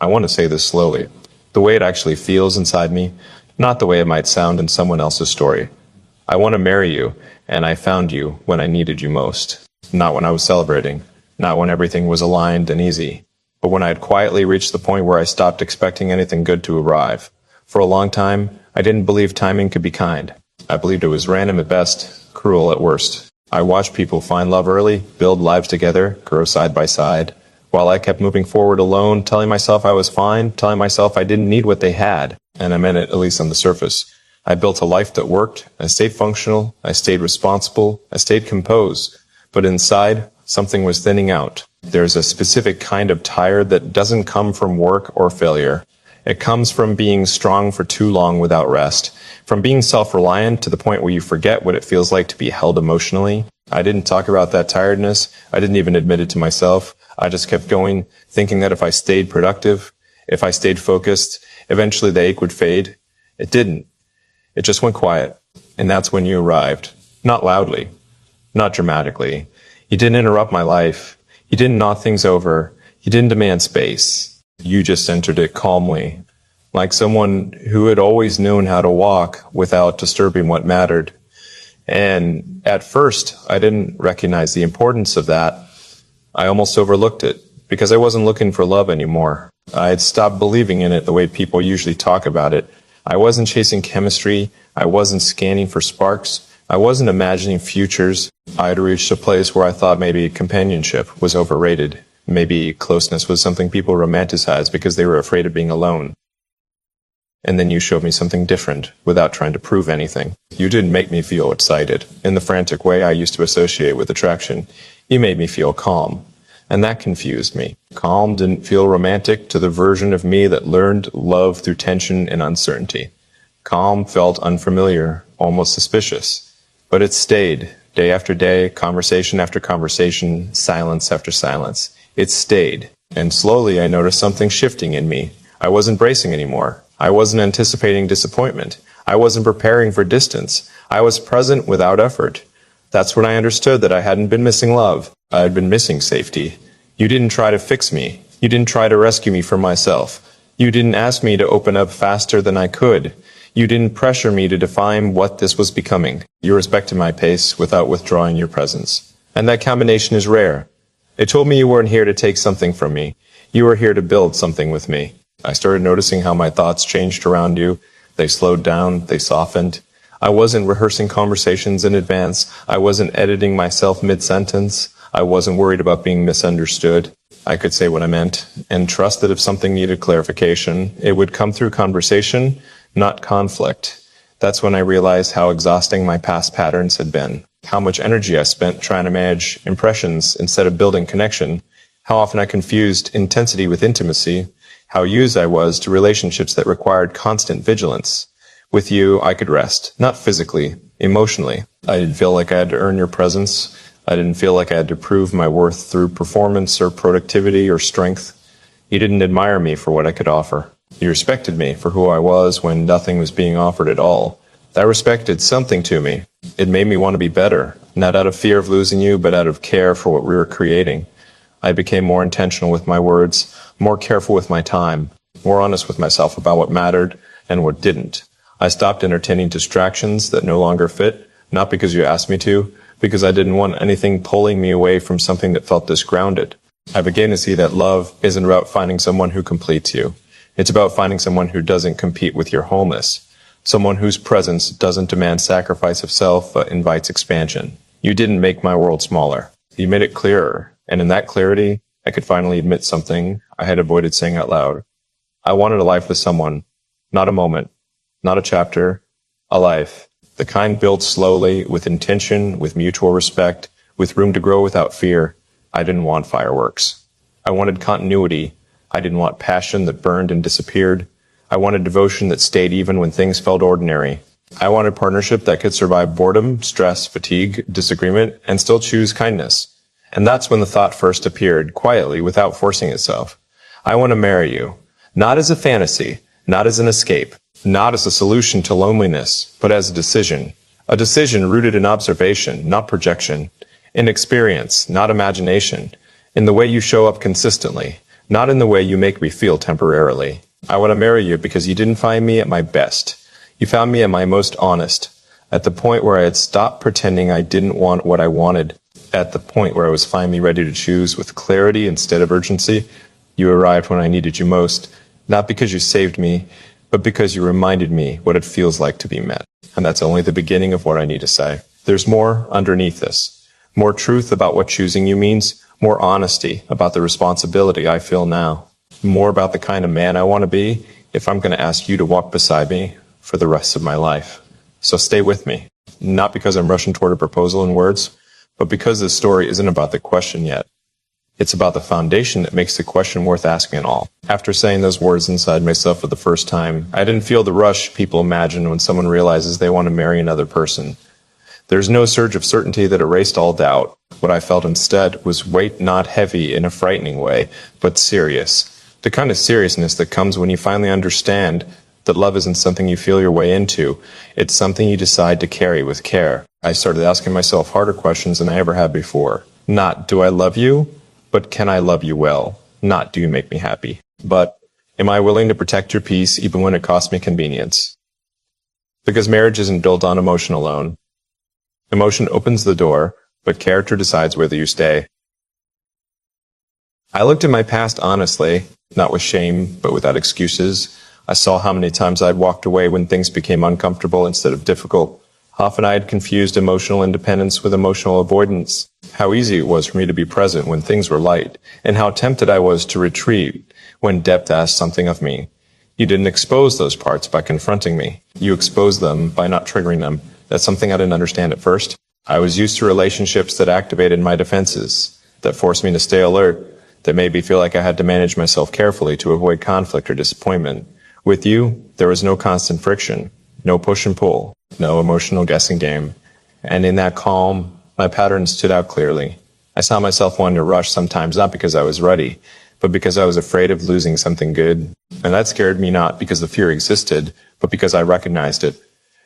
I want to say this slowly, the way it actually feels inside me, not the way it might sound in someone else's story. I want to marry you, and I found you when I needed you most. Not when I was celebrating, not when everything was aligned and easy, but when I had quietly reached the point where I stopped expecting anything good to arrive. For a long time, I didn't believe timing could be kind. I believed it was random at best, cruel at worst. I watched people find love early, build lives together, grow side by side, while I kept moving forward alone, telling myself I was fine, telling myself I didn't need what they had, and I meant it at least on the surface. I built a life that worked, I stayed functional, I stayed responsible, I stayed composed, but inside, something was thinning out. There's a specific kind of tired that doesn't come from work or failure. It comes from being strong for too long without rest, from being self-reliant to the point where you forget what it feels like to be held emotionally. I didn't talk about that tiredness. I didn't even admit it to myself. I just kept going, thinking that if I stayed productive, if I stayed focused, eventually the ache would fade. It didn't. It just went quiet. And that's when you arrived. Not loudly, not dramatically. You didn't interrupt my life. You didn't knock things over. You didn't demand space. You just entered it calmly, like someone who had always known how to walk without disturbing what mattered. And at first, I didn't recognize the importance of that. I almost overlooked it because I wasn't looking for love anymore. I had stopped believing in it the way people usually talk about it. I wasn't chasing chemistry. I wasn't scanning for sparks. I wasn't imagining futures. I had reached a place where I thought maybe companionship was overrated. Maybe closeness was something people romanticized because they were afraid of being alone. And then you showed me something different without trying to prove anything. You didn't make me feel excited in the frantic way I used to associate with attraction. You made me feel calm. And that confused me. Calm didn't feel romantic to the version of me that learned love through tension and uncertainty. Calm felt unfamiliar, almost suspicious. But it stayed, day after day, conversation after conversation, silence after silence. It stayed. And slowly I noticed something shifting in me. I wasn't bracing anymore. I wasn't anticipating disappointment. I wasn't preparing for distance. I was present without effort. That's when I understood that I hadn't been missing love. I had been missing safety. You didn't try to fix me. You didn't try to rescue me from myself. You didn't ask me to open up faster than I could. You didn't pressure me to define what this was becoming. You respected my pace without withdrawing your presence. And that combination is rare. It told me you weren't here to take something from me. You were here to build something with me. I started noticing how my thoughts changed around you. They slowed down, they softened. I wasn't rehearsing conversations in advance. I wasn't editing myself mid-sentence. I wasn't worried about being misunderstood. I could say what I meant and trust that if something needed clarification, it would come through conversation, not conflict. That's when I realized how exhausting my past patterns had been, how much energy I spent trying to manage impressions instead of building connection, how often I confused intensity with intimacy, how used I was to relationships that required constant vigilance. With you, I could rest, not physically, emotionally. I didn't feel like I had to earn your presence. I didn't feel like I had to prove my worth through performance or productivity or strength. You didn't admire me for what I could offer. You respected me for who I was when nothing was being offered at all. That respect did something to me. It made me want to be better, not out of fear of losing you, but out of care for what we were creating. I became more intentional with my words, more careful with my time, more honest with myself about what mattered and what didn't. I stopped entertaining distractions that no longer fit, not because you asked me to, because I didn't want anything pulling me away from something that felt disgrounded. I began to see that love isn't about finding someone who completes you. It's about finding someone who doesn't compete with your wholeness, someone whose presence doesn't demand sacrifice of self but invites expansion. You didn't make my world smaller. You made it clearer, and in that clarity, I could finally admit something I had avoided saying out loud. I wanted a life with someone, not a moment, not a chapter, a life. The kind built slowly, with intention, with mutual respect, with room to grow without fear. I didn't want fireworks. I wanted continuity. I didn't want passion that burned and disappeared. I wanted devotion that stayed even when things felt ordinary. I wanted partnership that could survive boredom, stress, fatigue, disagreement, and still choose kindness. And that's when the thought first appeared, quietly, without forcing itself. I want to marry you. Not as a fantasy, not as an escape, not as a solution to loneliness, but as a decision rooted in observation, not projection, in experience, not imagination, in the way you show up consistently, not in the way you make me feel temporarily. I want to marry you because you didn't find me at my best. You found me at my most honest, at the point where I had stopped pretending I didn't want what I wanted, at the point where I was finally ready to choose with clarity instead of urgency. You arrived when I needed you most, not because you saved me, but because you reminded me what it feels like to be met. And that's only the beginning of what I need to say. There's more underneath this. More truth about what choosing you means, more honesty about the responsibility I feel now, more about the kind of man I want to be if I'm going to ask you to walk beside me for the rest of my life. So stay with me, not because I'm rushing toward a proposal in words, but because this story isn't about the question yet. It's about the foundation that makes the question worth asking at all. After saying those words inside myself for the first time, I didn't feel the rush people imagine when someone realizes they want to marry another person. There's no surge of certainty that erased all doubt. What I felt instead was weight not heavy in a frightening way, but serious. The kind of seriousness that comes when you finally understand that love isn't something you feel your way into. It's something you decide to carry with care. I started asking myself harder questions than I ever had before. Not, do I love you? But can I love you well? Not, do you make me happy? But, am I willing to protect your peace even when it costs me convenience? Because marriage isn't built on emotion alone. Emotion opens the door, but character decides whether you stay. I looked at my past honestly, not with shame, but without excuses. I saw how many times I'd walked away when things became uncomfortable instead of difficult. Often I had confused emotional independence with emotional avoidance. How easy it was for me to be present when things were light, and how tempted I was to retreat when depth asked something of me. You didn't expose those parts by confronting me. You exposed them by not triggering them. That's something I didn't understand at first. I was used to relationships that activated my defenses, that forced me to stay alert, that made me feel like I had to manage myself carefully to avoid conflict or disappointment. With you, there was no constant friction, no push and pull, no emotional guessing game. And in that calm, my patterns stood out clearly. I saw myself wanting to rush sometimes, not because I was ready, but because I was afraid of losing something good. And that scared me not because the fear existed, but because I recognized it.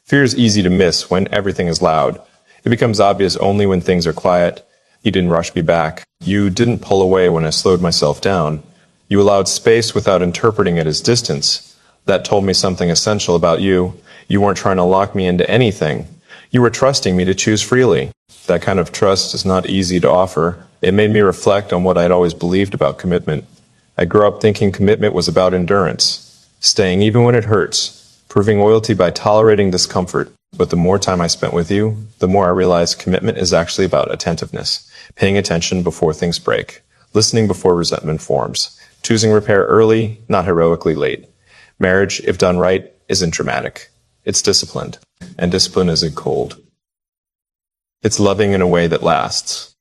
Fear is easy to miss when everything is loud. It becomes obvious only when things are quiet. You didn't rush me back. You didn't pull away when I slowed myself down. You allowed space without interpreting it as distance. That told me something essential about you. You weren't trying to lock me into anything. You were trusting me to choose freely. That kind of trust is not easy to offer. It made me reflect on what I'd always believed about commitment. I grew up thinking commitment was about endurance, staying even when it hurts, proving loyalty by tolerating discomfort. But the more time I spent with you, the more I realized commitment is actually about attentiveness, paying attention before things break, listening before resentment forms, choosing repair early, not heroically late. Marriage, if done right, isn't dramatic. It's disciplined, and discipline isn't cold. It's loving in a way that lasts.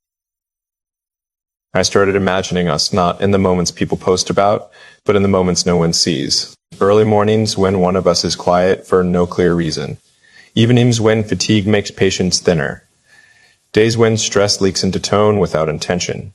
I started imagining us not in the moments people post about, but in the moments no one sees. Early mornings when one of us is quiet for no clear reason. Evenings when fatigue makes patience thinner. Days when stress leaks into tone without intention.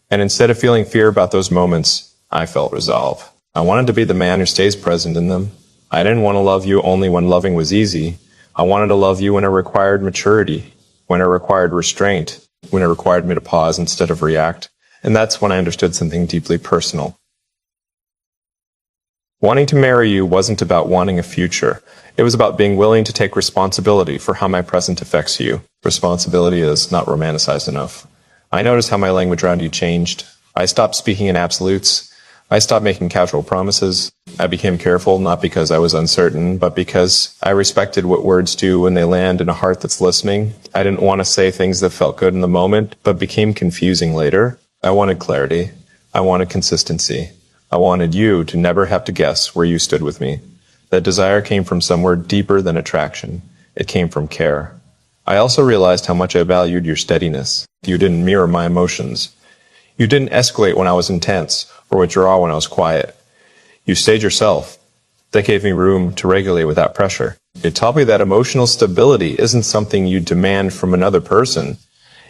And instead of feeling fear about those moments, I felt resolve. I wanted to be the man who stays present in them. I didn't want to love you only when loving was easy. I wanted to love you when it required maturity, when it required restraint, when it required me to pause instead of react. And that's when I understood something deeply personal. Wanting to marry you wasn't about wanting a future. It was about being willing to take responsibility for how my present affects you. Responsibility is not romanticized enough. I noticed how my language around you changed. I stopped speaking in absolutes. I stopped making casual promises. I became careful, not because I was uncertain, but because I respected what words do when they land in a heart that's listening. I didn't want to say things that felt good in the moment, but became confusing later. I wanted clarity. I wanted consistency. I wanted you to never have to guess where you stood with me. That desire came from somewhere deeper than attraction. It came from care. I also realized how much I valued your steadiness. You didn't mirror my emotions. You didn't escalate when I was intense or withdraw when I was quiet. You stayed yourself. That gave me room to regulate without pressure. It taught me that emotional stability isn't something you demand from another person.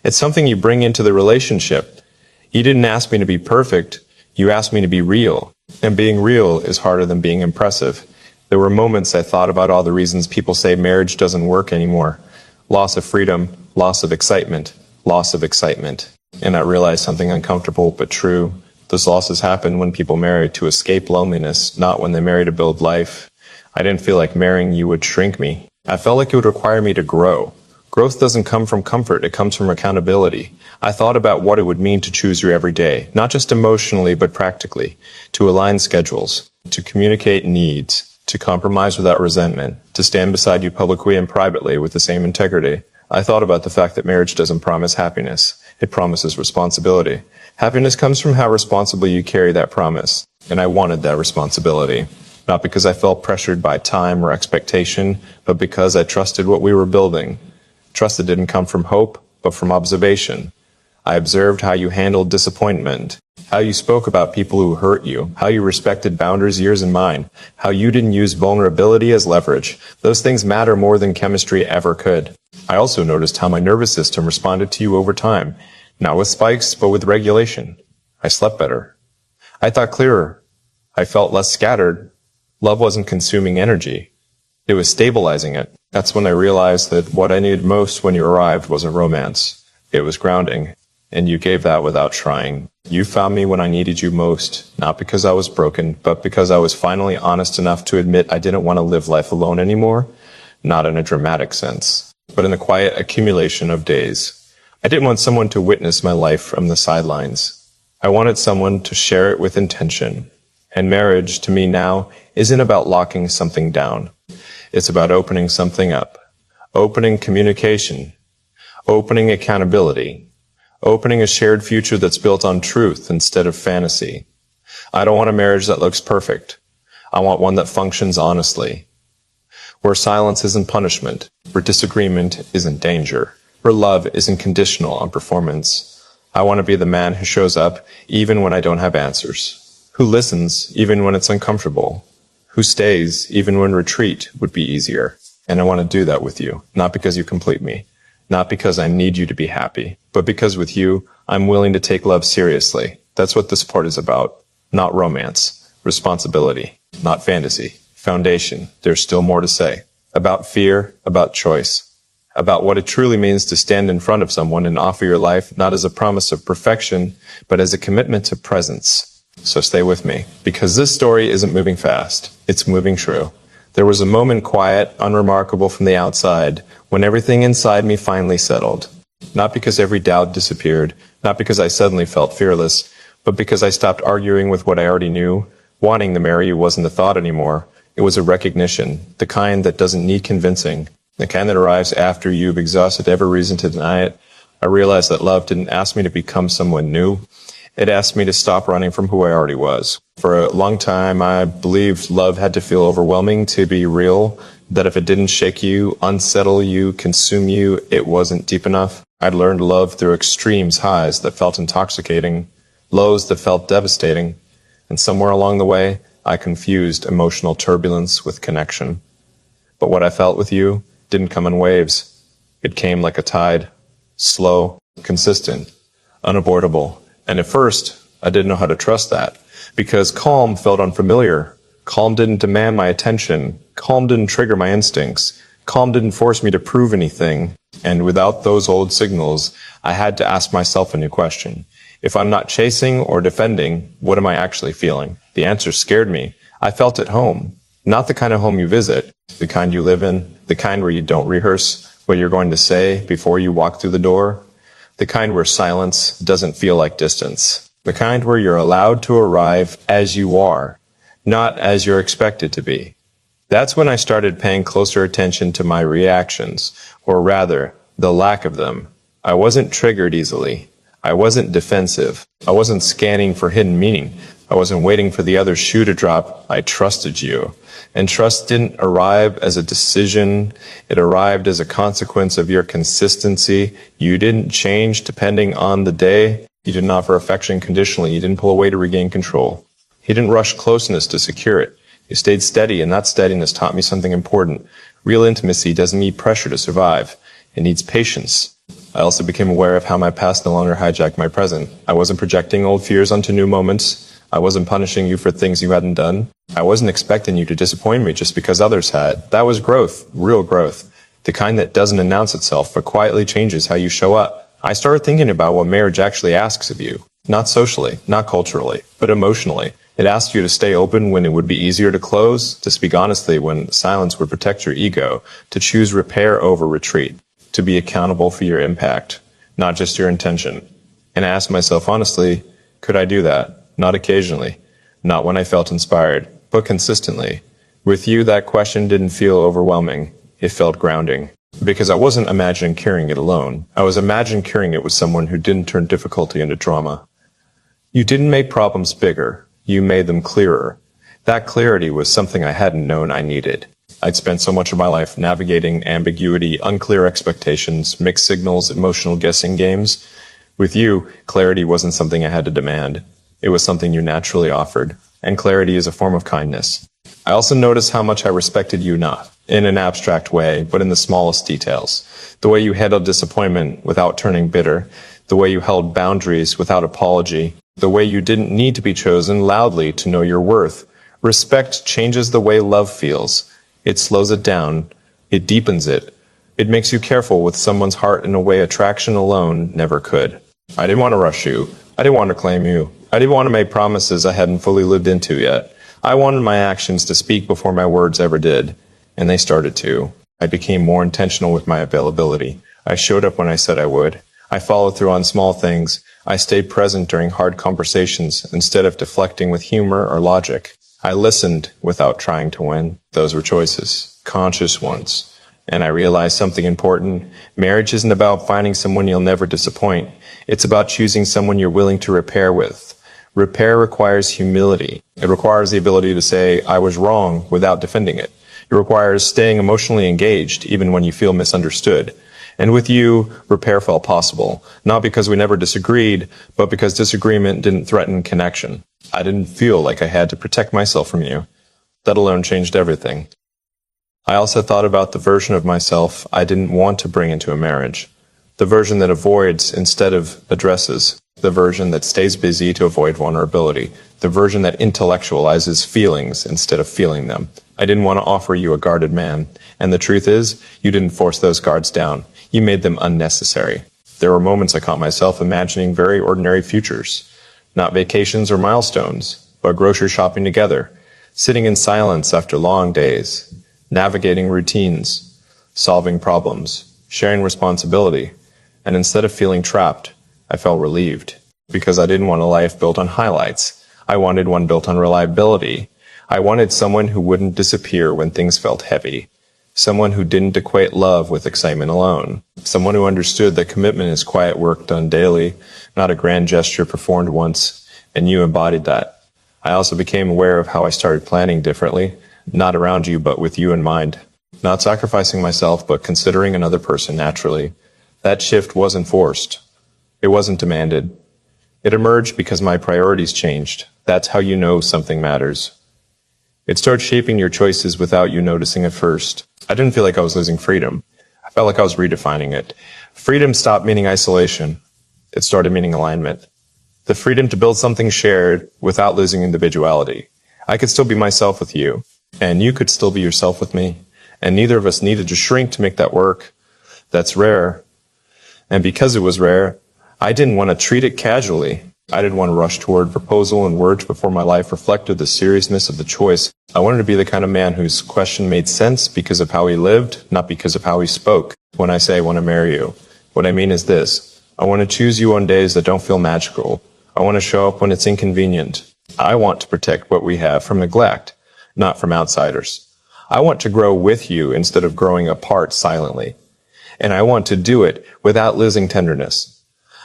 It's something you bring into the relationship. You didn't ask me to be perfect. You asked me to be real. And being real is harder than being impressive. There were moments I thought about all the reasons people say marriage doesn't work anymore. Loss of freedom, loss of excitement, loss of excitement. And I realized something uncomfortable but true. Those losses happen when people marry to escape loneliness, not when they marry to build life. I didn't feel like marrying you would shrink me. I felt like it would require me to grow. Growth doesn't come from comfort, it comes from accountability. I thought about what it would mean to choose you every day, not just emotionally, but practically, to align schedules, to communicate needs, to compromise without resentment, to stand beside you publicly and privately with the same integrity. I thought about the fact that marriage doesn't promise happiness. It promises responsibility. Happiness comes from how responsibly you carry that promise. And I wanted that responsibility. Not because I felt pressured by time or expectation, but because I trusted what we were building. Trust that didn't come from hope, but from observation. I observed how you handled disappointment, how you spoke about people who hurt you, how you respected boundaries, yours and mine, how you didn't use vulnerability as leverage. Those things matter more than chemistry ever could. I also noticed how my nervous system responded to you over time, not with spikes, but with regulation. I slept better. I thought clearer. I felt less scattered. Love wasn't consuming energy. It was stabilizing it. That's when I realized that what I needed most when you arrived wasn't romance. It was grounding. And you gave that without trying. You found me when I needed you most, not because I was broken, but because I was finally honest enough to admit I didn't want to live life alone anymore. Not in a dramatic sense, but in the quiet accumulation of days. I didn't want someone to witness my life from the sidelines. I wanted someone to share it with intention. And marriage, to me now, isn't about locking something down. It's about opening something up. Opening communication. Opening accountability. Opening a shared future that's built on truth instead of fantasy. I don't want a marriage that looks perfect. I want one that functions honestly. Where silence isn't punishment. Where disagreement isn't danger. Where love isn't conditional on performance. I want to be the man who shows up even when I don't have answers. Who listens even when it's uncomfortable. Who stays even when retreat would be easier. And I want to do that with you, not because you complete me, not because I need you to be happy, but because with you, I'm willing to take love seriously. That's what this part is about. Not romance. Responsibility. Not fantasy. Foundation. There's still more to say. About fear, about choice. About what it truly means to stand in front of someone and offer your life not as a promise of perfection, but as a commitment to presence. So stay with me, because this story isn't moving fast. It's moving true. There was a moment quiet, unremarkable from the outside, when everything inside me finally settled. Not because every doubt disappeared, not because I suddenly felt fearless, but because I stopped arguing with what I already knew. Wanting to marry you wasn't a thought anymore. It was a recognition, the kind that doesn't need convincing, the kind that arrives after you've exhausted every reason to deny it. I realized that love didn't ask me to become someone new. It asked me to stop running from who I already was. For a long time, I believed love had to feel overwhelming to be real, that if it didn't shake you, unsettle you, consume you, it wasn't deep enough. I'd learned love through extremes, highs that felt intoxicating, lows that felt devastating, and somewhere along the way, I confused emotional turbulence with connection. But what I felt with you didn't come in waves. It came like a tide, slow, consistent, unavoidable. And at first, I didn't know how to trust that, because calm felt unfamiliar. Calm didn't demand my attention. Calm didn't trigger my instincts. Calm didn't force me to prove anything. And without those old signals, I had to ask myself a new question. If I'm not chasing or defending, what am I actually feeling? The answer scared me. I felt at home. Not the kind of home you visit, the kind you live in, the kind where you don't rehearse what you're going to say before you walk through the door. The kind where silence doesn't feel like distance. The kind where you're allowed to arrive as you are, not as you're expected to be. That's when I started paying closer attention to my reactions, or rather, the lack of them. I wasn't triggered easily. I wasn't defensive. I wasn't scanning for hidden meaning. I wasn't waiting for the other shoe to drop. I trusted you. And trust didn't arrive as a decision. It arrived as a consequence of your consistency. You didn't change depending on the day. You didn't offer affection conditionally. You didn't pull away to regain control. You didn't rush closeness to secure it. You stayed steady, and that steadiness taught me something important. Real intimacy doesn't need pressure to survive. It needs patience. I also became aware of how my past no longer hijacked my present. I wasn't projecting old fears onto new moments. I wasn't punishing you for things you hadn't done. I wasn't expecting you to disappoint me just because others had. That was growth, real growth. The kind that doesn't announce itself, but quietly changes how you show up. I started thinking about what marriage actually asks of you. Not socially, not culturally, but emotionally. It asked you to stay open when it would be easier to close, to speak honestly when silence would protect your ego, to choose repair over retreat, to be accountable for your impact, not just your intention. And I asked myself honestly, could I do that? Not occasionally, not when I felt inspired, but consistently. With you, that question didn't feel overwhelming. It felt grounding. Because I wasn't imagining carrying it alone. I was imagining carrying it with someone who didn't turn difficulty into drama. You didn't make problems bigger. You made them clearer. That clarity was something I hadn't known I needed. I'd spent so much of my life navigating ambiguity, unclear expectations, mixed signals, emotional guessing games. With you, clarity wasn't something I had to demand. It was something you naturally offered. And clarity is a form of kindness. I also noticed how much I respected you, not in an abstract way, but in the smallest details. The way you handled disappointment without turning bitter. The way you held boundaries without apology. The way you didn't need to be chosen loudly to know your worth. Respect changes the way love feels. It slows it down. It deepens it. It makes you careful with someone's heart in a way attraction alone never could. I didn't want to rush you. I didn't want to claim you. I didn't want to make promises I hadn't fully lived into yet. I wanted my actions to speak before my words ever did. And they started to. I became more intentional with my availability. I showed up when I said I would. I followed through on small things. I stayed present during hard conversations instead of deflecting with humor or logic. I listened without trying to win. Those were choices, conscious ones. And I realized something important. Marriage isn't about finding someone you'll never disappoint. It's about choosing someone you're willing to repair with. Repair requires humility. It requires the ability to say, I was wrong, without defending it. It requires staying emotionally engaged, even when you feel misunderstood. And with you, repair felt possible. Not because we never disagreed, but because disagreement didn't threaten connection. I didn't feel like I had to protect myself from you. That alone changed everything. I also thought about the version of myself I didn't want to bring into a marriage. The version that avoids instead of addresses. The version that stays busy to avoid vulnerability. The version that intellectualizes feelings instead of feeling them. I didn't want to offer you a guarded man. And the truth is, you didn't force those guards down. You made them unnecessary. There were moments I caught myself imagining very ordinary futures. Not vacations or milestones, but grocery shopping together. Sitting in silence after long days. Navigating routines. Solving problems. Sharing responsibility. And instead of feeling trapped, I felt relieved. Because I didn't want a life built on highlights. I wanted one built on reliability. I wanted someone who wouldn't disappear when things felt heavy. Someone who didn't equate love with excitement alone. Someone who understood that commitment is quiet work done daily, not a grand gesture performed once, and you embodied that. I also became aware of how I started planning differently, not around you, but with you in mind. Not sacrificing myself, but considering another person naturally. That shift wasn't forced. It wasn't demanded. It emerged because my priorities changed. That's how you know something matters. It starts shaping your choices without you noticing at first. I didn't feel like I was losing freedom. I felt like I was redefining it. Freedom stopped meaning isolation. It started meaning alignment. The freedom to build something shared without losing individuality. I could still be myself with you, and you could still be yourself with me, and neither of us needed to shrink to make that work. That's rare. And because it was rare, I didn't want to treat it casually. I didn't want to rush toward proposal and words before my life reflected the seriousness of the choice. I wanted to be the kind of man whose question made sense because of how he lived, not because of how he spoke. When I say I want to marry you, what I mean is this. I want to choose you on days that don't feel magical. I want to show up when it's inconvenient. I want to protect what we have from neglect, not from outsiders. I want to grow with you instead of growing apart silently. And I want to do it without losing tenderness.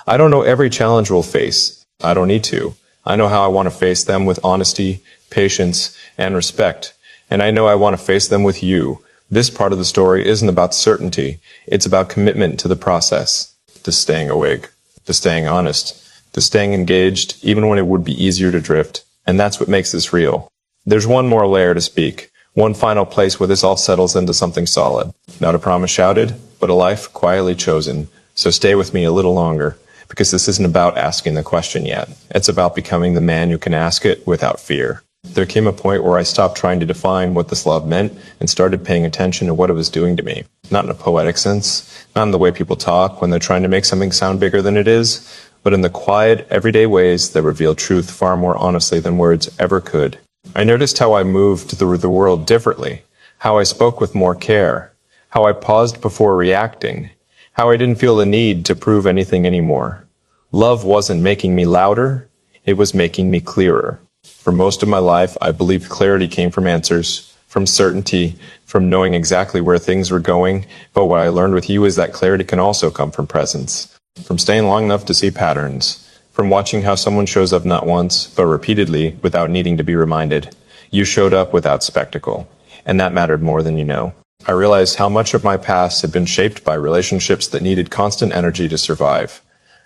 I don't know every challenge we'll face. I don't need to. I know how I want to face them with honesty, patience, and respect. And I know I want to face them with you. This part of the story isn't about certainty. It's about commitment to the process, to staying awake, to staying honest, to staying engaged, even when it would be easier to drift. And that's what makes this real. There's one more layer to speak. One final place where this all settles into something solid. Not a promise shouted, but a life quietly chosen. So stay with me a little longer. Because this isn't about asking the question yet. It's about becoming the man who can ask it without fear. There came a point where I stopped trying to define what this love meant and started paying attention to what it was doing to me. Not in a poetic sense, not in the way people talk when they're trying to make something sound bigger than it is, but in the quiet, everyday ways that reveal truth far more honestly than words ever could. I noticed how I moved through the world differently, how I spoke with more care, how I paused before reacting, how I didn't feel the need to prove anything anymore. Love wasn't making me louder, it was making me clearer. For most of my life, I believed clarity came from answers, from certainty, from knowing exactly where things were going, but what I learned with you is that clarity can also come from presence, from staying long enough to see patterns, from watching how someone shows up not once, but repeatedly without needing to be reminded. You showed up without spectacle, and that mattered more than you know. I realized how much of my past had been shaped by relationships that needed constant energy to survive,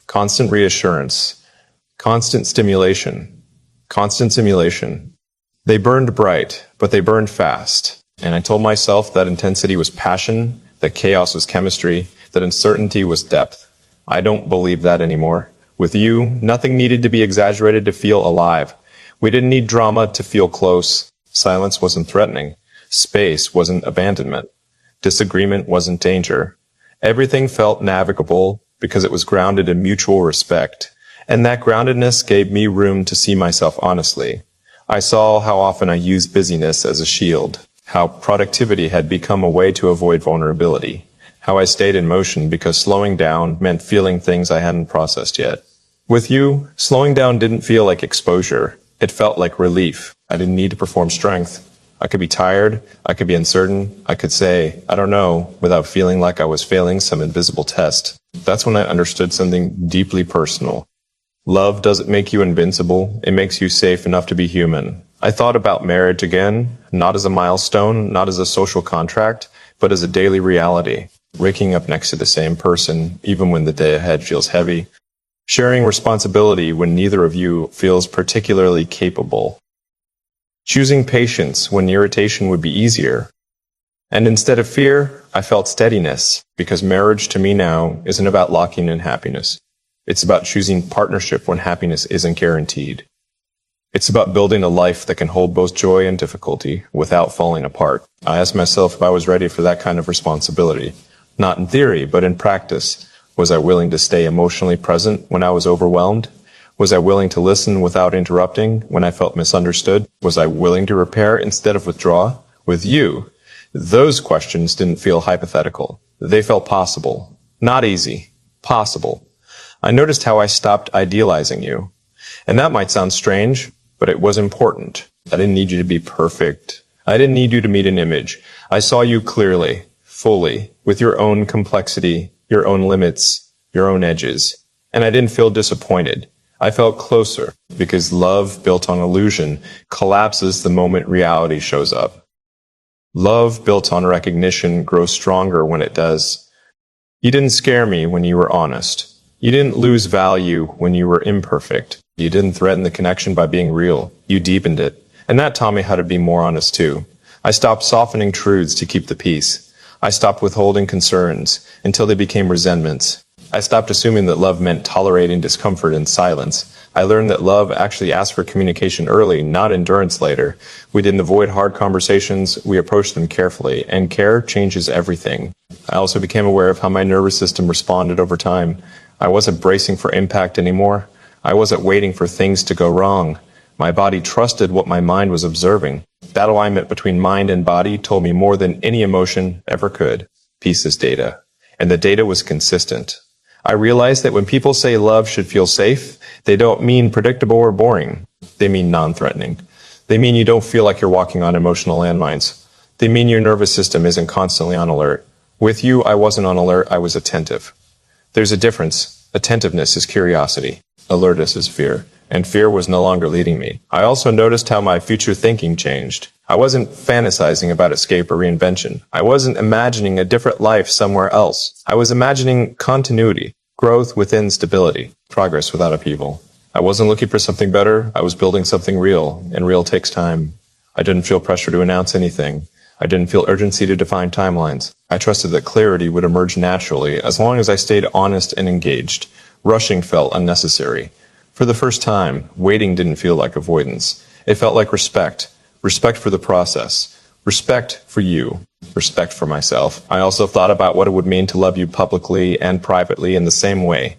constant reassurance, constant stimulation, constant simulation. They burned bright, but they burned fast. And I told myself that intensity was passion, that chaos was chemistry, that uncertainty was depth. I don't believe that anymore. With you, nothing needed to be exaggerated to feel alive. We didn't need drama to feel close. Silence wasn't threatening. Space wasn't abandonment. Disagreement wasn't danger. Everything felt navigable because it was grounded in mutual respect. And that groundedness gave me room to see myself honestly. I saw how often I used busyness as a shield, how productivity had become a way to avoid vulnerability, how I stayed in motion because slowing down meant feeling things I hadn't processed yet. With you, slowing down didn't feel like exposure. It felt like relief. I didn't need to perform strength. I could be tired, I could be uncertain, I could say, I don't know, without feeling like I was failing some invisible test. That's when I understood something deeply personal. Love doesn't make you invincible, it makes you safe enough to be human. I thought about marriage again, not as a milestone, not as a social contract, but as a daily reality. Waking up next to the same person, even when the day ahead feels heavy. Sharing responsibility when neither of you feels particularly capable. Choosing patience when irritation would be easier. And instead of fear, I felt steadiness, because marriage to me now isn't about locking in happiness. It's about choosing partnership when happiness isn't guaranteed. It's about building a life that can hold both joy and difficulty without falling apart. I asked myself if I was ready for that kind of responsibility. Not in theory, but in practice. Was I willing to stay emotionally present when I was overwhelmed? Was I willing to listen without interrupting when I felt misunderstood? Was I willing to repair instead of withdraw? With you, those questions didn't feel hypothetical. They felt possible. Not easy. Possible. I noticed how I stopped idealizing you. And that might sound strange, but it was important. I didn't need you to be perfect. I didn't need you to meet an image. I saw you clearly, fully, with your own complexity, your own limits, your own edges. And I didn't feel disappointed. I felt closer, because love built on illusion collapses the moment reality shows up. Love built on recognition grows stronger when it does. You didn't scare me when you were honest. You didn't lose value when you were imperfect. You didn't threaten the connection by being real. You deepened it. And that taught me how to be more honest too. I stopped softening truths to keep the peace. I stopped withholding concerns until they became resentments. I stopped assuming that love meant tolerating discomfort in silence. I learned that love actually asked for communication early, not endurance later. We didn't avoid hard conversations, we approached them carefully, and care changes everything. I also became aware of how my nervous system responded over time. I wasn't bracing for impact anymore. I wasn't waiting for things to go wrong. My body trusted what my mind was observing. That alignment between mind and body told me more than any emotion ever could. Peace is data. And the data was consistent. I realized that when people say love should feel safe, they don't mean predictable or boring. They mean non-threatening. They mean you don't feel like you're walking on emotional landmines. They mean your nervous system isn't constantly on alert. With you, I wasn't on alert, I was attentive. There's a difference. Attentiveness is curiosity. Alertness is fear. And fear was no longer leading me. I also noticed how my future thinking changed. I wasn't fantasizing about escape or reinvention. I wasn't imagining a different life somewhere else. I was imagining continuity, growth within stability, progress without upheaval. I wasn't looking for something better. I was building something real, and real takes time. I didn't feel pressure to announce anything. I didn't feel urgency to define timelines. I trusted that clarity would emerge naturally as long as I stayed honest and engaged. Rushing felt unnecessary. For the first time, waiting didn't feel like avoidance. It felt like respect. Respect for the process. Respect for you. Respect for myself. I also thought about what it would mean to love you publicly and privately in the same way.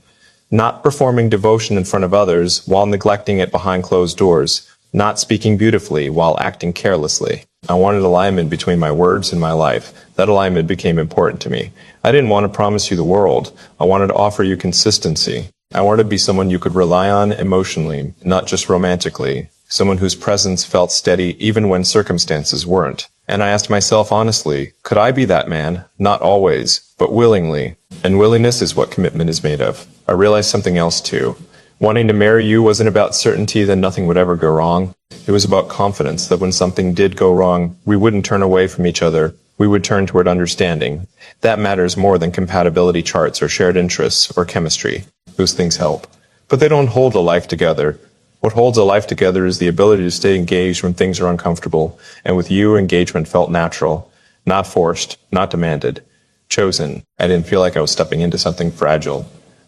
Not performing devotion in front of others while neglecting it behind closed doors. Not speaking beautifully while acting carelessly. I wanted alignment between my words and my life. That alignment became important to me. I didn't want to promise you the world. I wanted to offer you consistency. I wanted to be someone you could rely on emotionally, not just romantically. Someone whose presence felt steady even when circumstances weren't. And I asked myself honestly, could I be that man? Not always, but willingly. And willingness is what commitment is made of. I realized something else too. Wanting to marry you wasn't about certainty that nothing would ever go wrong. It was about confidence that when something did go wrong, we wouldn't turn away from each other. We would turn toward understanding. That matters more than compatibility charts or shared interests or chemistry. Those things help. But they don't hold a life together. What holds a life together is the ability to stay engaged when things are uncomfortable. And with you, engagement felt natural. Not forced, not demanded. Chosen. I didn't feel like I was stepping into something fragile.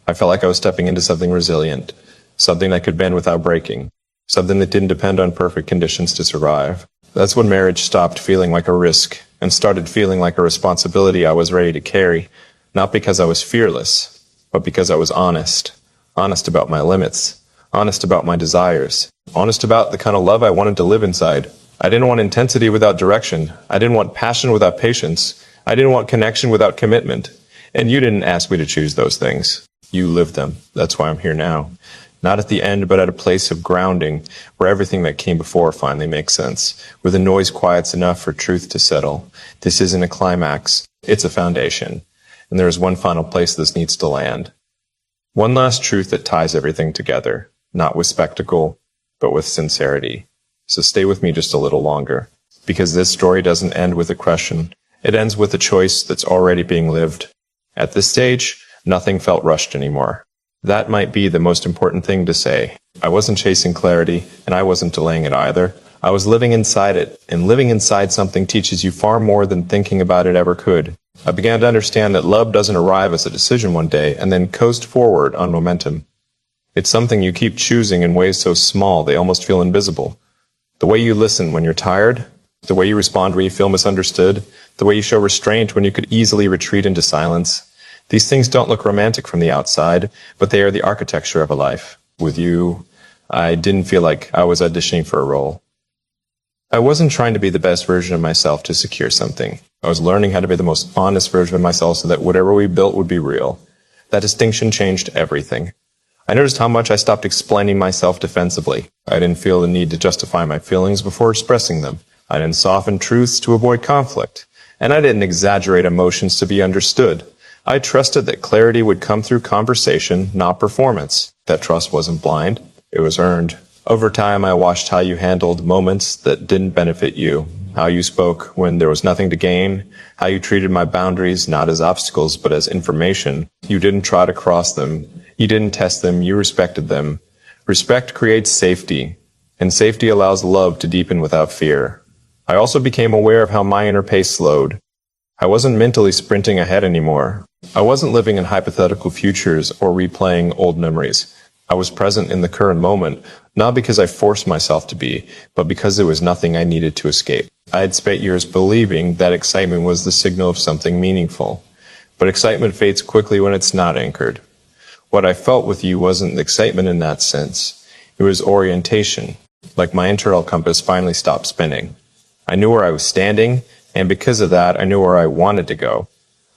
I felt like I was stepping into something resilient. Something that could bend without breaking. Something that didn't depend on perfect conditions to survive. That's when marriage stopped feeling like a risk and started feeling like a responsibility I was ready to carry. Not because I was fearless, but because I was honest. Honest about my limits. Honest about my desires. Honest about the kind of love I wanted to live inside. I didn't want intensity without direction. I didn't want passion without patience. I didn't want connection without commitment. And you didn't ask me to choose those things. You lived them. That's why I'm here now. Not at the end, but at a place of grounding where everything that came before finally makes sense, where the noise quiets enough for truth to settle. This isn't a climax. It's a foundation. And there is one final place this needs to land. One last truth that ties everything together, not with spectacle, but with sincerity. So stay with me just a little longer, because this story doesn't end with a question. It ends with a choice that's already being lived. At this stage, nothing felt rushed anymore. That might be the most important thing to say. I wasn't chasing clarity, and I wasn't delaying it either. I was living inside it, and living inside something teaches you far more than thinking about it ever could. I began to understand that love doesn't arrive as a decision one day and then coast forward on momentum. It's something you keep choosing in ways so small they almost feel invisible. The way you listen when you're tired, the way you respond when you feel misunderstood, the way you show restraint when you could easily retreat into silence. These things don't look romantic from the outside, but they are the architecture of a life. With you, I didn't feel like I was auditioning for a role. I wasn't trying to be the best version of myself to secure something. I was learning how to be the most honest version of myself so that whatever we built would be real. That distinction changed everything. I noticed how much I stopped explaining myself defensively. I didn't feel the need to justify my feelings before expressing them. I didn't soften truths to avoid conflict. And I didn't exaggerate emotions to be understood. I trusted that clarity would come through conversation, not performance. That trust wasn't blind. It was earned. Over time, I watched how you handled moments that didn't benefit you, how you spoke when there was nothing to gain, how you treated my boundaries not as obstacles but as information. You didn't try to cross them. You didn't test them. You respected them. Respect creates safety, and safety allows love to deepen without fear. I also became aware of how my inner pace slowed. I wasn't mentally sprinting ahead anymore. I wasn't living in hypothetical futures or replaying old memories. I was present in the current moment, not because I forced myself to be, but because there was nothing I needed to escape. I had spent years believing that excitement was the signal of something meaningful. But excitement fades quickly when it's not anchored. What I felt with you wasn't excitement in that sense. It was orientation, like my internal compass finally stopped spinning. I knew where I was standing, and because of that, I knew where I wanted to go.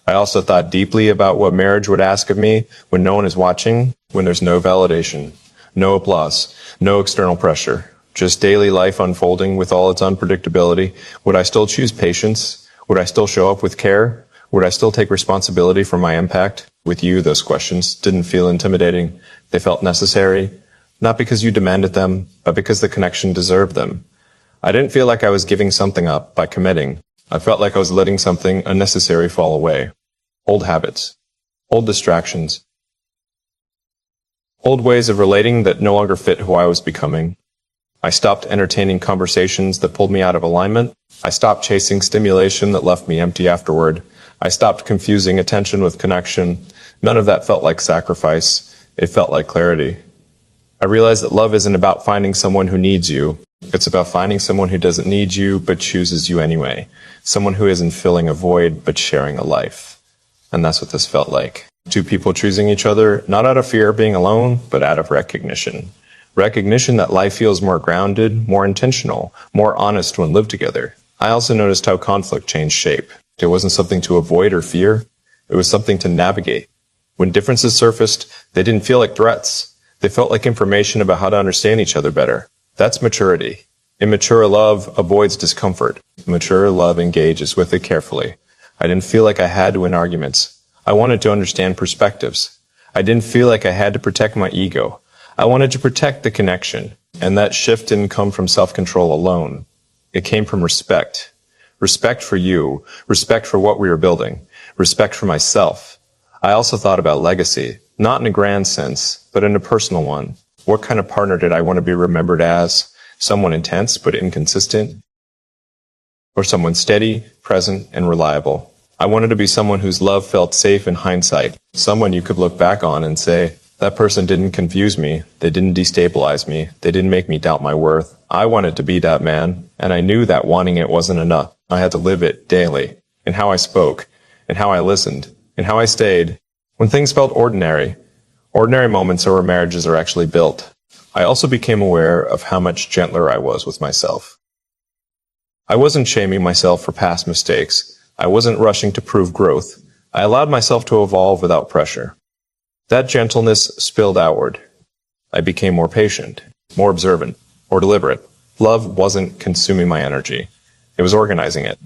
I also thought deeply about what marriage would ask of me when no one is watching, when there's no validation, no applause, no external pressure, just daily life unfolding with all its unpredictability. Would I still choose patience? Would I still show up with care? Would I still take responsibility for my impact? With you, those questions didn't feel intimidating. They felt necessary, not because you demanded them, but because the connection deserved them. I didn't feel like I was giving something up by committing. I felt like I was letting something unnecessary fall away. Old habits, old distractions, old ways of relating that no longer fit who I was becoming. I stopped entertaining conversations that pulled me out of alignment. I stopped chasing stimulation that left me empty afterward. I stopped confusing attention with connection. None of that felt like sacrifice. It felt like clarity. I realized that love isn't about finding someone who needs you. It's about finding someone who doesn't need you but chooses you anyway. Someone who isn't filling a void but sharing a life. And that's what this felt like. Two people choosing each other, not out of fear of being alone, but out of recognition. Recognition that life feels more grounded, more intentional, more honest when lived together. I also noticed how conflict changed shape. It wasn't something to avoid or fear. It was something to navigate. When differences surfaced, they didn't feel like threats. They felt like information about how to understand each other better. That's maturity. Immature love avoids discomfort. Mature love engages with it carefully. I didn't feel like I had to win arguments. I wanted to understand perspectives. I didn't feel like I had to protect my ego. I wanted to protect the connection. And that shift didn't come from self-control alone. It came from respect. Respect for you. Respect for what we were building. Respect for myself. I also thought about legacy, not in a grand sense, but in a personal one. What kind of partner did I want to be remembered as? Someone intense but inconsistent? Or someone steady, present, and reliable? I wanted to be someone whose love felt safe in hindsight. Someone you could look back on and say, that person didn't confuse me. They didn't destabilize me. They didn't make me doubt my worth. I wanted to be that man, and I knew that wanting it wasn't enough. I had to live it daily, in how I spoke, in how I listened, in how I stayed. When things felt ordinary moments are where marriages are actually built. I also became aware of how much gentler I was with myself. I wasn't shaming myself for past mistakes. I wasn't rushing to prove growth. I allowed myself to evolve without pressure. That gentleness spilled outward. I became more patient, more observant, more deliberate. Love wasn't consuming my energy. It was organizing it.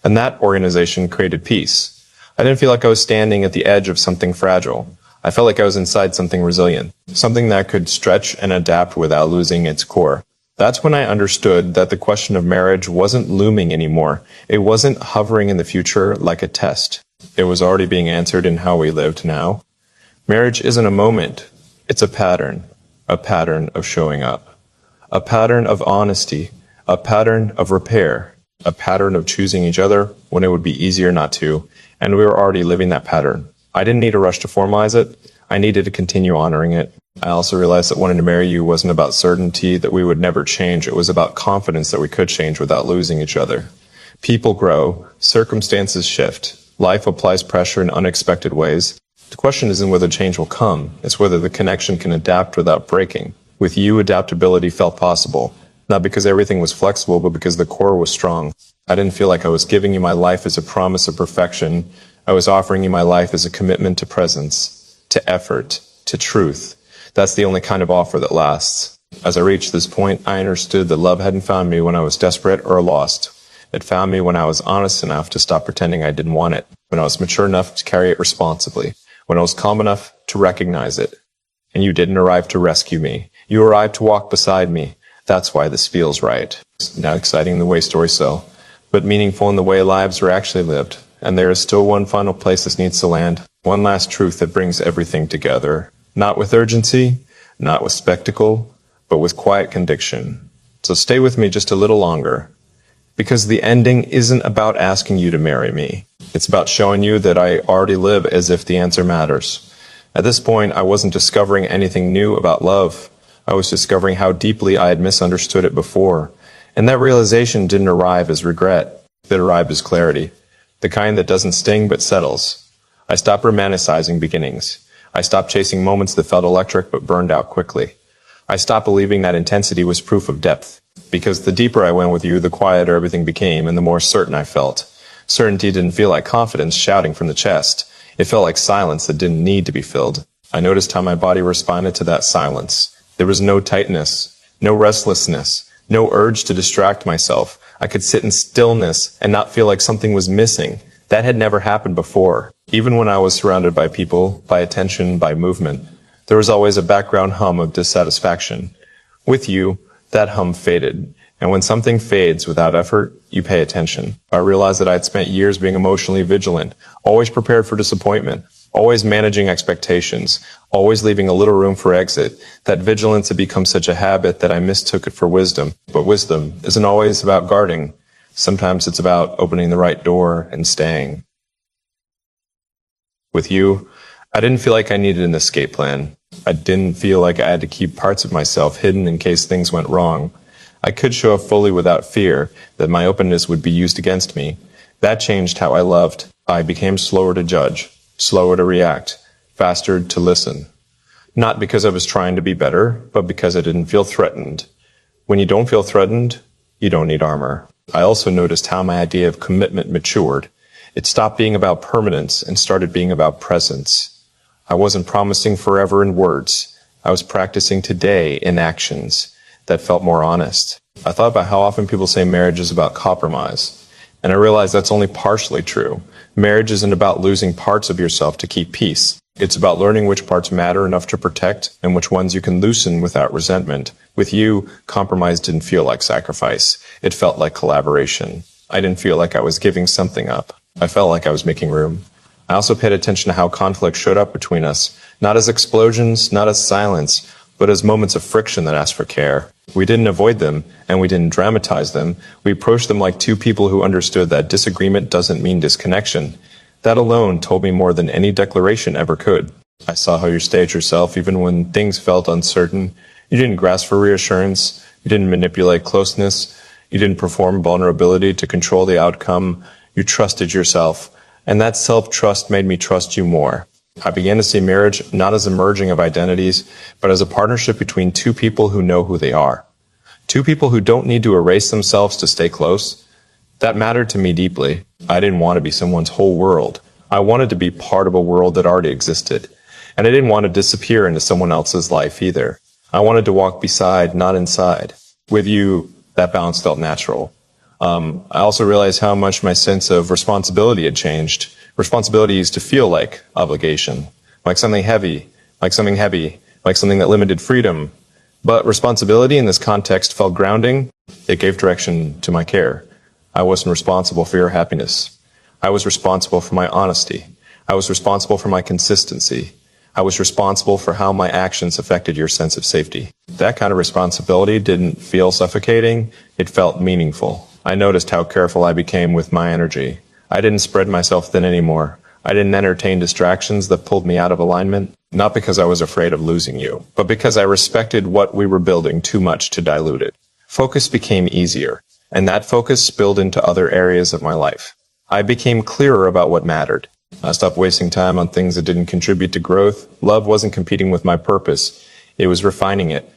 And that organization created peace. I didn't feel like I was standing at the edge of something fragile. I felt like I was inside something resilient, something that could stretch and adapt without losing its core. That's when I understood that the question of marriage wasn't looming anymore. It wasn't hovering in the future like a test. It was already being answered in how we lived now. Marriage isn't a moment. It's a pattern of showing up, a pattern of honesty, a pattern of repair, a pattern of choosing each other when it would be easier not to, and we were already living that pattern. I didn't need to rush to formalize it. I needed to continue honoring it. I also realized that wanting to marry you wasn't about certainty that we would never change. It was about confidence that we could change without losing each other. People grow, circumstances shift, life applies pressure in unexpected ways. The question isn't whether change will come, it's whether the connection can adapt without breaking. With you, adaptability felt possible, not because everything was flexible, but because the core was strong. I didn't feel like I was giving you my life as a promise of perfection. I was offering you my life as a commitment to presence, to effort, to truth. That's the only kind of offer that lasts. As I reached this point, I understood that love hadn't found me when I was desperate or lost. It found me when I was honest enough to stop pretending I didn't want it, when I was mature enough to carry it responsibly, when I was calm enough to recognize it. And you didn't arrive to rescue me. You arrived to walk beside me. That's why this feels right. It's not exciting in the way stories sell, but meaningful in the way lives are actually lived. And there is still one final place this needs to land. One last truth that brings everything together. Not with urgency, not with spectacle, but with quiet conviction. So stay with me just a little longer. Because the ending isn't about asking you to marry me. It's about showing you that I already live as if the answer matters. At this point, I wasn't discovering anything new about love. I was discovering how deeply I had misunderstood it before. And that realization didn't arrive as regret. It arrived as clarity. The kind that doesn't sting but settles. I stopped romanticizing beginnings. I stopped chasing moments that felt electric but burned out quickly. I stopped believing that intensity was proof of depth. Because the deeper I went with you, the quieter everything became and the more certain I felt. Certainty didn't feel like confidence shouting from the chest. It felt like silence that didn't need to be filled. I noticed how my body responded to that silence. There was no tightness, no restlessness, no urge to distract myself. I could sit in stillness and not feel like something was missing. That had never happened before. Even when I was surrounded by people, by attention, by movement, there was always a background hum of dissatisfaction. With you, that hum faded. And when something fades without effort, you pay attention. I realized that I had spent years being emotionally vigilant, always prepared for disappointment, always managing expectations, always leaving a little room for exit. That vigilance had become such a habit that I mistook it for wisdom. But wisdom isn't always about guarding. Sometimes it's about opening the right door and staying. With you, I didn't feel like I needed an escape plan. I didn't feel like I had to keep parts of myself hidden in case things went wrong. I could show up fully without fear that my openness would be used against me. That changed how I loved. I became slower to judge, slower to react, faster to listen. Not because I was trying to be better, but because I didn't feel threatened. When you don't feel threatened, you don't need armor. I also noticed how my idea of commitment matured. It stopped being about permanence and started being about presence. I wasn't promising forever in words. I was practicing today in actions that felt more honest. I thought about how often people say marriage is about compromise, and I realized that's only partially true. Marriage isn't about losing parts of yourself to keep peace. It's about learning which parts matter enough to protect and which ones you can loosen without resentment. With you, compromise didn't feel like sacrifice. It felt like collaboration. I didn't feel like I was giving something up. I felt like I was making room. I also paid attention to how conflict showed up between us, not as explosions, not as silence, but as moments of friction that asked for care. We didn't avoid them, and we didn't dramatize them. We approached them like two people who understood that disagreement doesn't mean disconnection. That alone told me more than any declaration ever could. I saw how you stayed yourself even when things felt uncertain. You didn't grasp for reassurance. You didn't manipulate closeness. You didn't perform vulnerability to control the outcome. You trusted yourself. And that self-trust made me trust you more. I began to see marriage not as a merging of identities, but as a partnership between two people who know who they are. Two people who don't need to erase themselves to stay close. That mattered to me deeply. I didn't want to be someone's whole world. I wanted to be part of a world that already existed. And I didn't want to disappear into someone else's life either. I wanted to walk beside, not inside. With you, that balance felt natural. I also realized how much my sense of responsibility had changed. Responsibility used to feel like obligation, like something heavy, like something that limited freedom. But responsibility in this context felt grounding. It gave direction to my care. I wasn't responsible for your happiness. I was responsible for my honesty. I was responsible for my consistency. I was responsible for how my actions affected your sense of safety. That kind of responsibility didn't feel suffocating. It felt meaningful. I noticed how careful I became with my energy. I didn't spread myself thin anymore. I didn't entertain distractions that pulled me out of alignment, not because I was afraid of losing you, but because I respected what we were building too much to dilute it. Focus became easier, and that focus spilled into other areas of my life. I became clearer about what mattered. I stopped wasting time on things that didn't contribute to growth. Love wasn't competing with my purpose. It was refining it.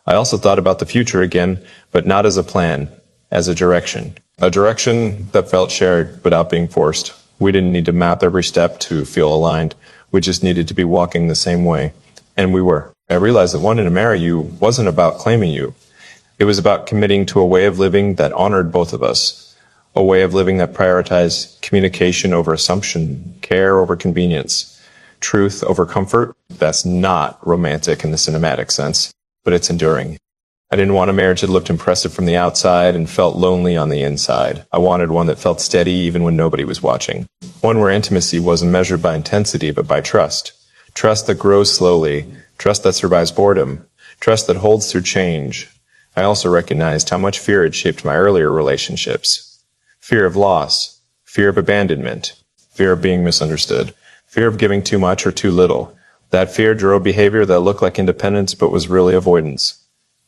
I also thought about the future again, but not as a plan, as a direction. A direction that felt shared without being forced. We didn't need to map every step to feel aligned. We just needed to be walking the same way. And we were. I realized that wanting to marry you wasn't about claiming you. It was about committing to a way of living that honored both of us. A way of living that prioritized communication over assumption, care over convenience, truth over comfort. That's not romantic in the cinematic sense, but it's enduring. I didn't want a marriage that looked impressive from the outside and felt lonely on the inside. I wanted one that felt steady even when nobody was watching. One where intimacy wasn't measured by intensity, but by trust. Trust that grows slowly. Trust that survives boredom. Trust that holds through change. I also recognized how much fear had shaped my earlier relationships. Fear of loss. Fear of abandonment. Fear of being misunderstood. Fear of giving too much or too little. That fear drove behavior that looked like independence but was really avoidance.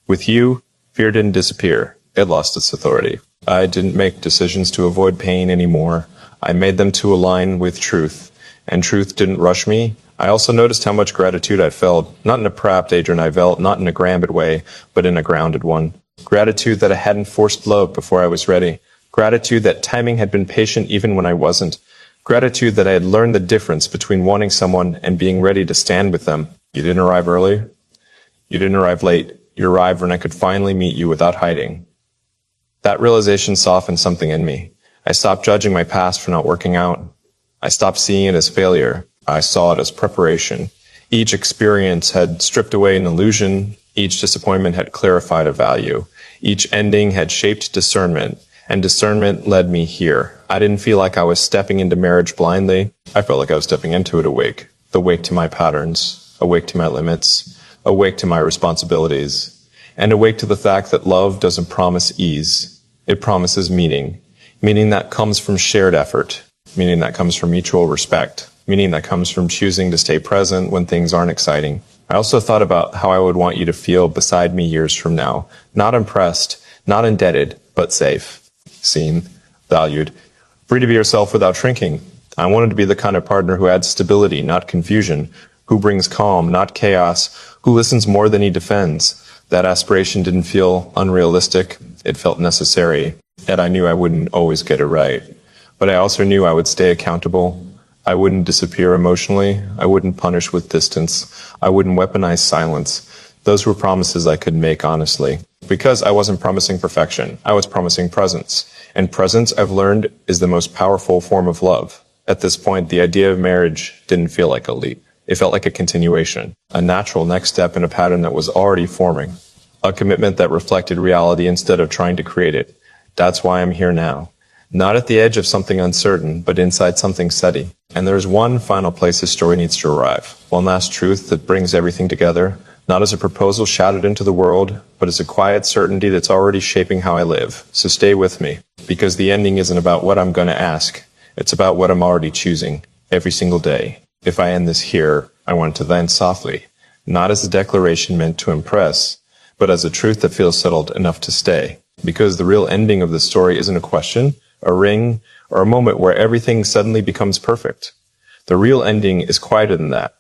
With you, fear didn't disappear. It lost its authority. I didn't make decisions to avoid pain anymore. I made them to align with truth. And truth didn't rush me. I also noticed how much gratitude I felt, not in a prapped Adrian Ivelt, not in a gambit way, but in a grounded one. Gratitude that I hadn't forced love before I was ready. Gratitude that timing had been patient even when I wasn't. Gratitude that I had learned the difference between wanting someone and being ready to stand with them. You didn't arrive early. You didn't arrive late. You arrived when I could finally meet you without hiding. That realization softened something in me. I stopped judging my past for not working out. I stopped seeing it as failure. I saw it as preparation. Each experience had stripped away an illusion. Each disappointment had clarified a value. Each ending had shaped discernment, and discernment led me here. I didn't feel like I was stepping into marriage blindly. I felt like I was stepping into it awake to my patterns, awake to my limits, awake to my responsibilities, and awake to the fact that love doesn't promise ease. It promises meaning. Meaning that comes from shared effort. Meaning that comes from mutual respect. Meaning that comes from choosing to stay present when things aren't exciting. I also thought about how I would want you to feel beside me years from now. Not impressed, not indebted, but safe, seen, valued, free to be yourself without shrinking. I wanted to be the kind of partner who adds stability, not confusion, who brings calm, not chaos, who listens more than he defends. That aspiration didn't feel unrealistic. It felt necessary. Yet I knew I wouldn't always get it right. But I also knew I would stay accountable. I wouldn't disappear emotionally. I wouldn't punish with distance. I wouldn't weaponize silence. Those were promises I could make honestly. Because I wasn't promising perfection. I was promising presence. And presence, I've learned, is the most powerful form of love. At this point, the idea of marriage didn't feel like a leap. It felt like a continuation, a natural next step in a pattern that was already forming, a commitment that reflected reality instead of trying to create it. That's why I'm here now. Not at the edge of something uncertain, but inside something steady. And there's one final place this story needs to arrive. One last truth that brings everything together, not as a proposal shouted into the world, but as a quiet certainty that's already shaping how I live. So stay with me, because the ending isn't about what I'm going to ask. It's about what I'm already choosing every single day. If I end this here, I want to land softly, not as a declaration meant to impress, but as a truth that feels settled enough to stay. Because the real ending of the story isn't a question, a ring, or a moment where everything suddenly becomes perfect. The real ending is quieter than that.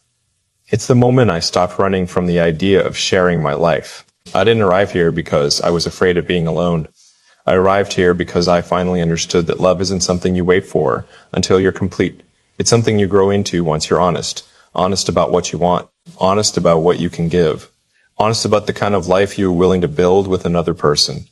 It's the moment I stopped running from the idea of sharing my life. I didn't arrive here because I was afraid of being alone. I arrived here because I finally understood that love isn't something you wait for until you're complete. It's something you grow into once you're honest. Honest about what you want. Honest about what you can give. Honest about the kind of life you're willing to build with another person.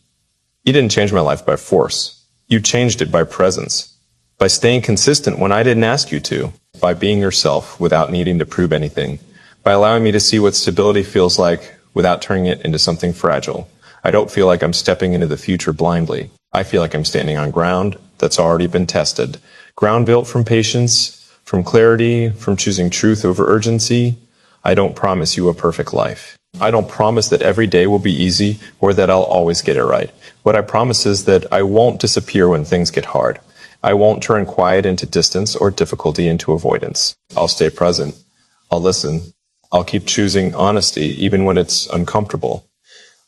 You didn't change my life by force. You changed it by presence. By staying consistent when I didn't ask you to. By being yourself without needing to prove anything. By allowing me to see what stability feels like without turning it into something fragile. I don't feel like I'm stepping into the future blindly. I feel like I'm standing on ground that's already been tested. Ground built from patience, from clarity, from choosing truth over urgency. I don't promise you a perfect life. I don't promise that every day will be easy or that I'll always get it right. What I promise is that I won't disappear when things get hard. I won't turn quiet into distance or difficulty into avoidance. I'll stay present. I'll listen. I'll keep choosing honesty even when it's uncomfortable.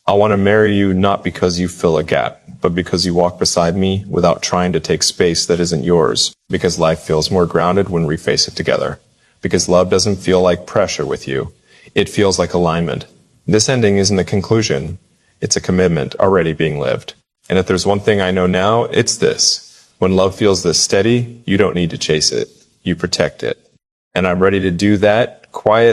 I want to marry you not because you fill a gap, but because you walk beside me without trying to take space that isn't yours. Because life feels more grounded when we face it together. Because love doesn't feel like pressure with you. It feels like alignment. This ending isn't a conclusion. It's a commitment already being lived. And if there's one thing I know now, it's this. When love feels this steady, you don't need to chase it. You protect it. And I'm ready to do that quiet